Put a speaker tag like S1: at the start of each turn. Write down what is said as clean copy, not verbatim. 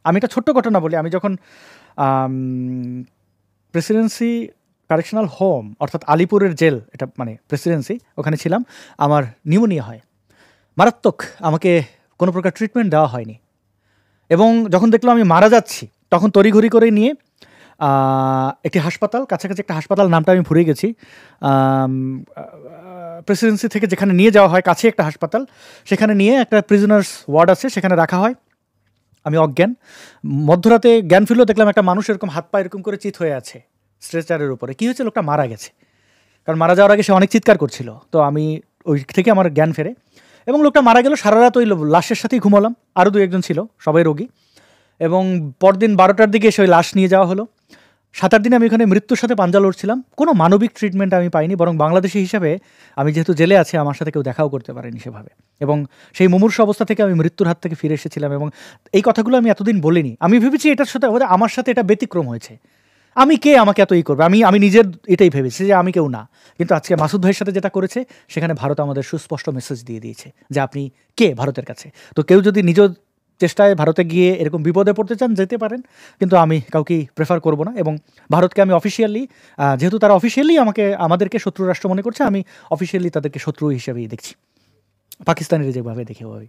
S1: আমি একটা ছোট্ট ঘটনা বলি। আমি যখন প্রেসিডেন্সি কারেকশনাল হোম অর্থাৎ আলিপুরের জেল, এটা মানে প্রেসিডেন্সি, ওখানে ছিলাম, আমার নিউমোনিয়া হয় মারাত্মক। আমাকে কোনো প্রকার ট্রিটমেন্ট দেওয়া হয়নি, এবং যখন দেখলাম আমি মারা যাচ্ছি তখন তড়িঘড়ি করে নিয়ে একটি হাসপাতাল, কাছাকাছি একটা হাসপাতাল, নামটা আমি ভুলে গেছি, প্রেসিডেন্সি থেকে যেখানে নিয়ে যাওয়া হয় কাছে একটা হাসপাতাল, সেখানে নিয়ে একটা প্রিজনার্স ওয়ার্ড আছে, সেখানে রাখা হয়। আমি অজ্ঞান, মধ্যরাতে জ্ঞান ফিরলো, দেখলাম একটা মানুষ এরকম হাত পা এরকম করে চিত হয়ে আছে স্ট্রেচারের উপরে। কী হয়েছে? লোকটা মারা গেছে, কারণ মারা যাওয়ার আগে সে অনেক চিৎকার করছিল। তো আমি ওই থেকে আমার জ্ঞান ফেরে, এবং লোকটা মারা গেল। সারা রাত ওই লাশের সাথেই ঘুমালাম, আরও 2-1 ছিল, সবাই রোগী। এবং পরদিন 12টার দিকে সেই লাশ নিয়ে যাওয়া হলো। 7-8 দিন আমি এখানে মৃত্যুর সাথে পাঞ্জা লড়ছিলাম। কোনো মানবিক ট্রিটমেন্ট আমি পাইনি, বরং বাংলাদেশি হিসাবে আমি যেহেতু জেলে আছি, আমার সাথে কেউ দেখাও করতে পারেনি সেভাবে। এবং সেই মুমূর্ষু অবস্থা থেকে আমি মৃত্যুর হাত থেকে ফিরে এসেছিলাম, এবং এই কথাগুলো আমি এতদিন বলিনি। আমি ভেবেছি এটার সাথে আমার সাথে এটা ব্যতিক্রম হয়েছে, আমি কে, আমাকে এত করবে, আমি নিজের এটাই ভেবেছি যে আমি কেউ না। কিন্তু আজকে মাসুদ ভাইয়ের সাথে যেটা করেছে, সেখানে ভারত আমাদের সুস্পষ্ট মেসেজ দিয়ে দিয়েছে যে আপনি কে ভারতের কাছে। তো কেউ যদি নিজ চেষ্টায় ভারতে গিয়ে এরকম বিপদে পড়তে চান, যেতে পারেন, কিন্তু আমি কাউকেই প্রেফার করব না। এবং ভারতকে আমি অফিসিয়ালি, যেহেতু তারা অফিসিয়ালি আমাদেরকে শত্রু রাষ্ট্র মনে করছে, আমি অফিসিয়ালি তাদেরকে শত্রু হিসেবেই দেখছি, পাকিস্তানের যেভাবে দেখে ওই।